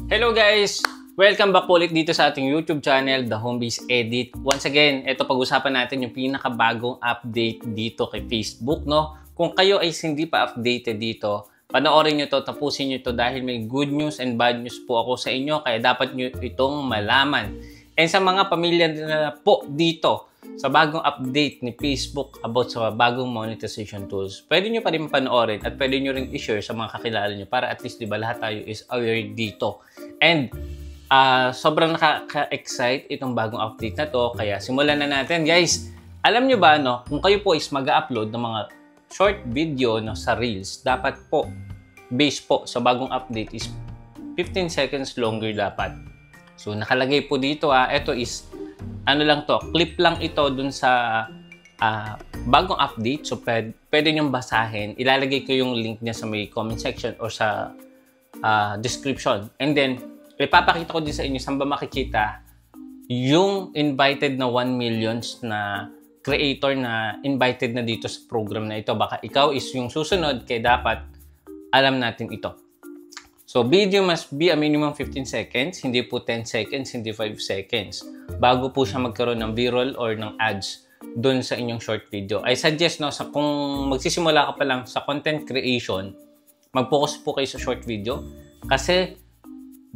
Hello guys! Welcome back po ulit dito sa ating YouTube channel, The Homebase Edit. Once again, ito pag-usapan natin yung pinakabagong update dito kay Facebook, no? Kung kayo ay hindi pa updated dito, panoorin nyo to, tapusin nyo to dahil may good news and bad news po ako sa inyo, kaya dapat nyo itong malaman. And sa mga pamilya na po dito, sa bagong update ni Facebook about sa bagong monetization tools, pwede nyo pa rin panoorin at pwede nyo rin i-share sa mga kakilala nyo para at least, diba, lahat tayo is aware dito. And sobrang nakaka-excite itong bagong update na to, kaya simulan na natin, guys. Alam nyo ba, no, kung kayo po is mag-upload ng mga short video, no, sa Reels, dapat po, based po sa bagong update is 15 seconds longer dapat. So, nakalagay po dito, ito is ano lang to, clip lang ito dun sa bagong update. So, pwede nyong basahin. Ilalagay ko yung link niya sa may comment section or sa description. And then, ipapakita ko din sa inyo saan ba makikita yung invited na 1 millions na creator na invited na dito sa program na ito. Baka ikaw is yung susunod, kaya dapat alam natin ito. So, video must be a minimum 15 seconds, hindi po 10 seconds, hindi 5 seconds. Bago po siya magkaroon ng B-roll or ng ads dun sa inyong short video. I suggest, no, kung magsisimula ka pa lang sa content creation, mag-focus po kayo sa short video. Kasi,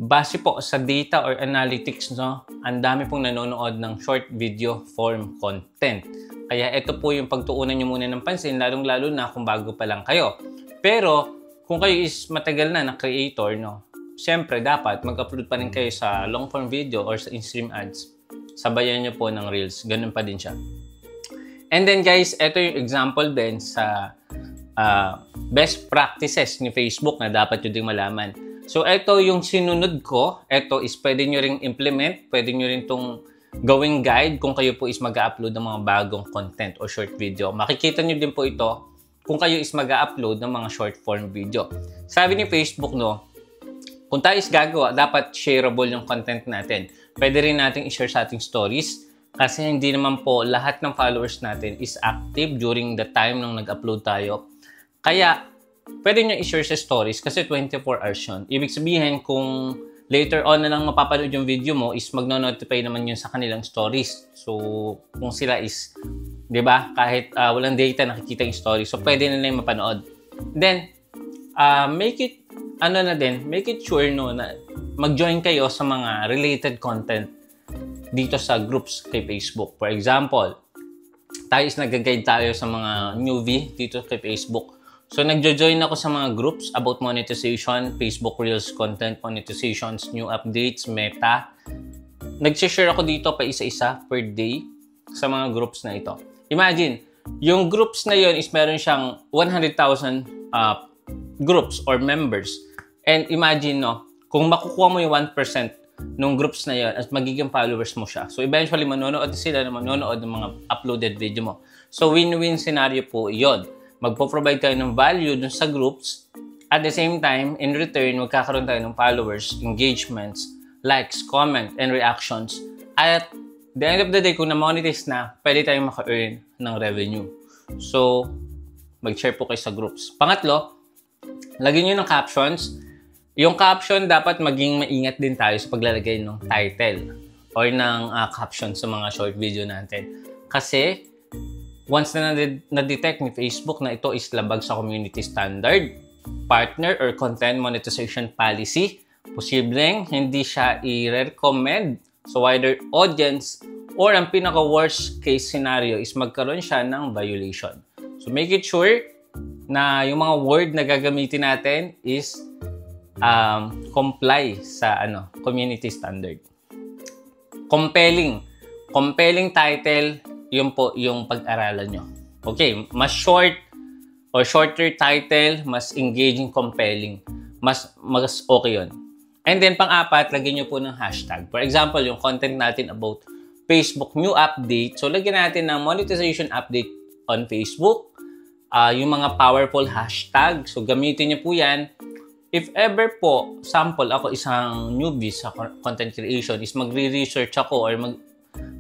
base po sa data or analytics, no, ang dami pong nanonood ng short video form content. Kaya ito po yung pagtuunan nyo muna ng pansin, lalong-lalo na kung bago pa lang kayo. Pero, kung kayo is matagal na creator, no, siyempre dapat mag-upload pa rin kayo sa long form video or sa in-stream ads. Sabayan nyo po ng Reels. Ganun pa din siya. And then guys, ito yung example din sa best practices ni Facebook na dapat nyo ding malaman. So ito yung sinunod ko. Ito is pwede nyo ring implement. Pwede nyo rin itong gawing guide kung kayo po is mag-upload ng mga bagong content o short video. Makikita nyo din po ito kung kayo is mag-upload ng mga short form video. Sabi ni Facebook, no, kung tayo is gagawa, dapat shareable yung content natin. Pwede rin natin i-share sa ating stories kasi hindi naman po lahat ng followers natin is active during the time nung nag-upload tayo. Kaya, pwede nyo i-share sa stories kasi 24 hours yun. Ibig sabihin, kung later on na lang mapapanood yung video mo, is magno-notify naman yun sa kanilang stories. So, kung sila is, di ba, kahit walang data, nakikita yung story. So, pwede na yung mapanood. Then, make it sure, no, na mag-join kayo sa mga related content dito sa groups kay Facebook. For example, tayo is nag-guide tayo sa mga newbie dito kay Facebook. So, nagjo-join ako sa mga groups about monetization, Facebook Reels, content monetizations, new updates, meta. Nag-share ako dito pa isa-isa per day sa mga groups na ito. Imagine, yung groups na yun is meron siyang 100,000 groups or members. And imagine, no, kung makukuha mo yung 1% ng groups na yun at magiging followers mo siya. So, eventually, manonood sila na manonood ng mga uploaded video mo. So, win-win scenario po yun. Magpo-provide tayo ng value dun sa groups. At the same time, in return, magkakaroon tayo ng followers, engagements, likes, comment, and reactions. At the end of the day, kung na-monetize na, pwede tayong maka-earn ng revenue. So, mag-share po kayo sa groups. Pangatlo, lagyan nyo ng captions. Yung caption, dapat maging maingat din tayo sa paglalagay ng title or ng caption sa mga short video natin. Kasi, once na-detect ni Facebook na ito is labag sa community standard, partner or content monetization policy, posibleng hindi siya i-recommend sa wider audience or ang pinaka-worst case scenario is magkaroon siya ng violation. So, make it sure na yung mga word na gagamitin natin is comply sa community standard. Compelling title, yun po yung pag-aralan nyo. Okay, mas short or shorter title, mas engaging, compelling. Mas okay yun. And then, pang-apat, lagyan nyo po ng hashtag. For example, yung content natin about Facebook new update. So, lagyan natin ng monetization update on Facebook. Yung mga powerful hashtag. So, gamitin nyo po yan. If ever po, sample ako isang newbie sa content creation, is magre-research ako or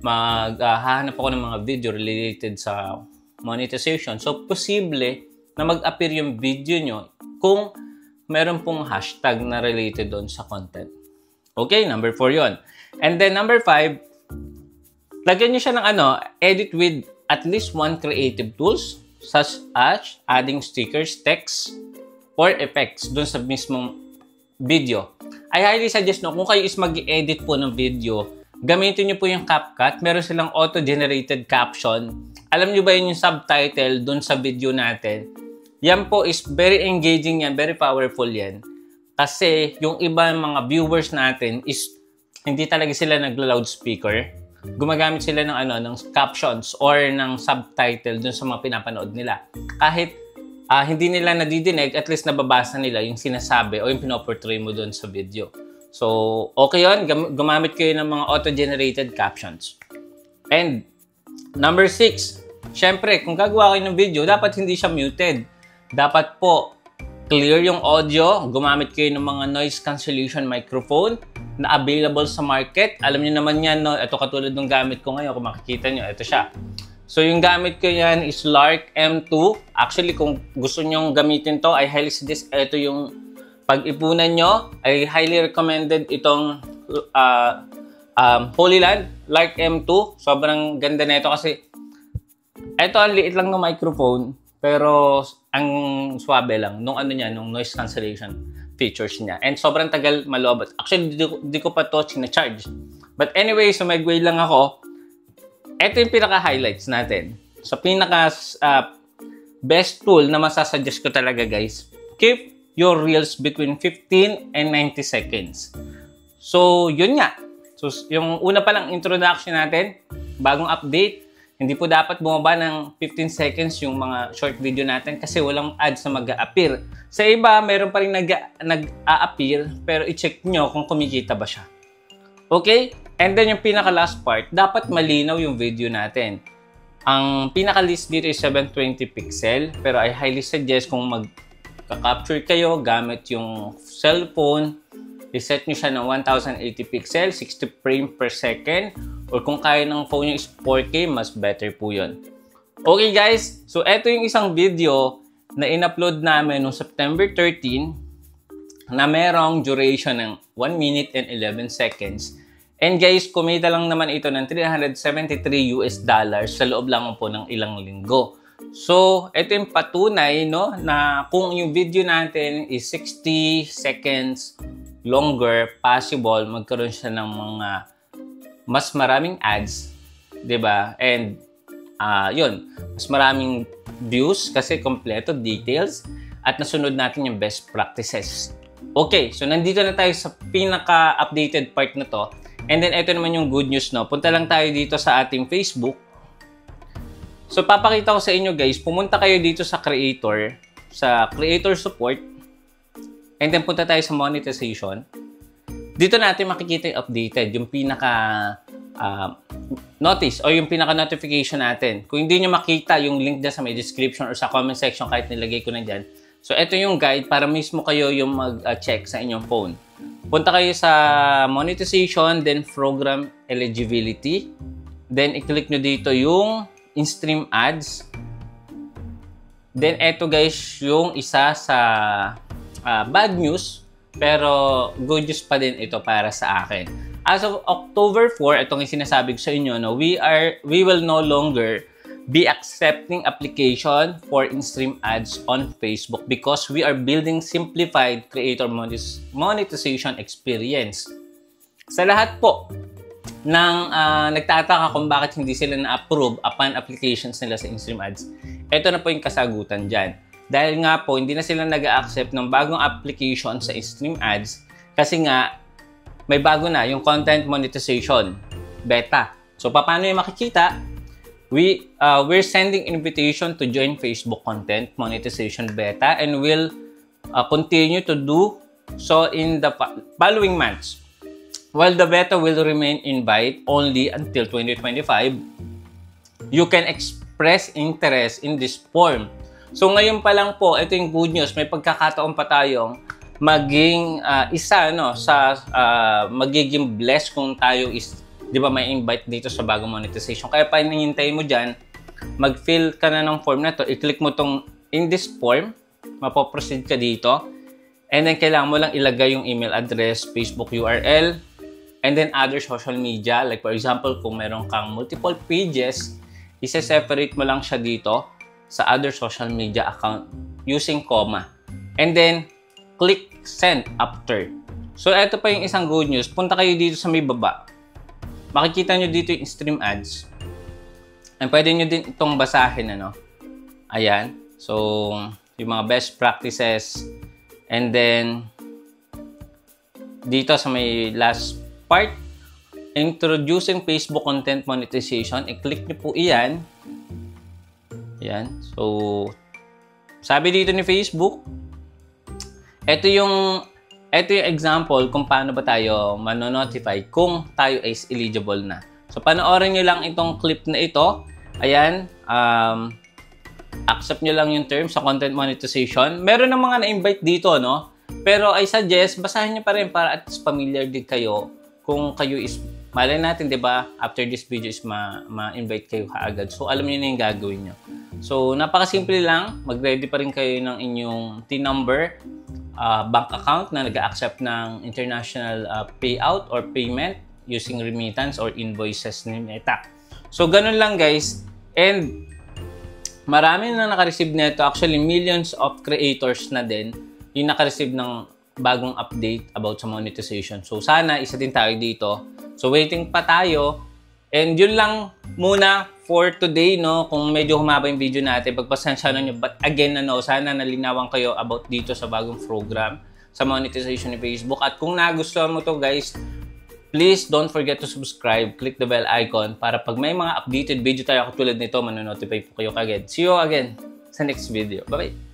maghahanap ako ng mga video related sa monetization. So, posible na mag-appear yung video nyo kung meron pong hashtag na related doon sa content. Okay, number 4 yon. And then number 5, lagyan nyo siya ng edit with at least one creative tools such as adding stickers, text, or effects dun sa mismong video. I highly suggest kung kayo is mag-edit po ng video, gamitin nyo po yung CapCut. Meron silang auto-generated caption. Alam nyo ba yun yung subtitle dun sa video natin? Yan po is very engaging yan, very powerful yan. Kasi yung iba mga viewers natin is hindi talaga sila nagla-loudspeaker. Gumagamit sila ng captions or ng subtitle dun sa mga pinapanood nila. Kahit hindi nila nadidinig, at least nababasa nila yung sinasabi o yung pinoportray mo dun sa video. So, okay yun. Gumamit kayo ng mga auto-generated captions. And number 6, syempre, kung gagawa kayo ng video, dapat hindi siya muted. Dapat po clear yung audio. Gumamit kayo ng mga noise cancellation microphone na available sa market. Alam niyo naman yan, no? Ito katulad ng gamit ko ngayon. Kung makikita nyo, ito siya. So, yung gamit ko yan is Lark M2. Actually, kung gusto nyong gamitin to, I highly suggest ito yung pag-ipunan nyo. I highly recommended itong Holyland Lark M2. Sobrang ganda na ito kasi ito, ang liit lang ng microphone. Pero, ang swabe lang nung nung noise cancellation features niya. And sobrang tagal malobot. Actually, di ko pa to charge. But anyway, so may-way lang ako. Ito yung pinaka-highlights natin. So, best tool na masasuggest ko talaga, guys. Keep your reels between 15 and 90 seconds. So, yun nga. So, yung una pa lang introduction natin, bagong update, hindi po dapat bumaba ng 15 seconds yung mga short video natin kasi walang ads na mag-a-appear. Sa iba, meron pa rin nag-a-appear, pero i-check nyo kung kumikita ba siya. Okay? And then yung pinaka-last part, dapat malinaw yung video natin. Ang pinaka-list dito is 720 pixel, pero I highly suggest kung mag-capture kayo gamit yung cellphone, i-set nyo siya ng 1080 pixel, 60 frame per second, or kung kaya ng phone nyo is 4K, mas better po yun. Okay guys, so eto yung isang video na in-upload namin noong September 13 na merong duration ng 1 minute and 11 seconds. And guys, kumita lang naman ito ng $373 sa loob lang po ng ilang linggo. So, ito yung patunay, no, na kung yung video natin is 60 seconds longer, possible magkaroon siya ng mga mas maraming ads, 'di ba? And yun, mas maraming views kasi kompleto details at nasunod natin yung best practices. Okay, so nandito na tayo sa pinaka-updated part na to. And then, ito naman yung good news, no? Punta lang tayo dito sa ating Facebook. So, papakita ko sa inyo, guys. Pumunta kayo dito sa creator support. And then, punta tayo sa monetization. Dito natin makikita yung updated, yung notice o yung pinaka-notification natin. Kung hindi nyo makita yung link dyan sa may description or sa comment section, kahit nilagay ko na dyan. So, ito yung guide para mismo kayo yung mag-check sa inyong phone. Punta kayo sa monetization, then program eligibility. Then, i-click nyo dito yung in-stream ads. Then, eto guys, yung isa sa bad news, pero good news pa din ito para sa akin. As of October 4, itong sinasabi ko sa inyo, no, we will no longer be accepting application for in-stream ads on Facebook because we are building simplified creator monetization experience. Sa lahat po ng nagtataka kung bakit hindi sila na-approve upon applications nila sa in-stream ads, ito na po yung kasagutan dyan. Dahil nga po, hindi na sila nag-accept ng bagong application sa in-stream ads kasi nga, may bago na yung content monetization beta. So, paano yung makikita? We're sending invitation to join Facebook content monetization beta and we'll continue to do so in the following months. While the beta will remain invite only until 2025, you can express interest in this form. So ngayon pa lang po, ito yung good news, may pagkakataon pa tayong maging magiging blessed kung tayo is, di ba, may invite dito sa bagong monetization. Kaya pa hinihintay mo dyan, mag-fill ka na ng form na to, i-click mo tong in this form, mapoproceed ka dito, And then, kailangan mo lang ilagay yung email address, Facebook URL, and then other social media. Like, for example, kung meron kang multiple pages, isa-separate mo lang siya dito sa other social media account using comma. And then, click send after. So, ito pa yung isang good news. Punta kayo dito sa may baba. Makikita nyo dito yung stream ads. And pwede nyo din itong basahin, ano? Ayan. So, yung mga best practices. And then, dito sa may last part, introducing Facebook content monetization. I-click nyo po iyan. Ayan. So, sabi dito ni Facebook, ito yung example kung paano ba tayo mano-notify kung tayo is eligible na. So, panoorin nyo lang itong clip na ito. Ayan. Accept nyo lang yung terms sa content monetization. Meron ng mga na-invite dito, no? Pero I suggest, basahin nyo pa rin para at least familiar din kayo kung kayo is, malay natin, di ba, after this video is ma-invite kayo kaagad. So, alam nyo na yung gagawin nyo. So, napakasimple lang. Mag-ready pa rin kayo ng inyong TIN number, bank account na nag-accept ng international payout or payment using remittance or invoices ni Meta. So, ganun lang guys. And, marami na naka-receive nito. Actually, millions of creators na din yung naka-receive ng bagong update about sa monetization. So, sana isa din tayo dito. So, waiting pa tayo. And yun lang muna for today, no? Kung medyo humaba yung video natin, pagpasensya na nyo. But again, sana nalinawan kayo about dito sa bagong program sa monetization ni Facebook. At kung nagustuhan mo to guys, please don't forget to subscribe. Click the bell icon para pag may mga updated video tayo katulad nito, manonotify po kayo kagad. See you again sa next video. Bye-bye!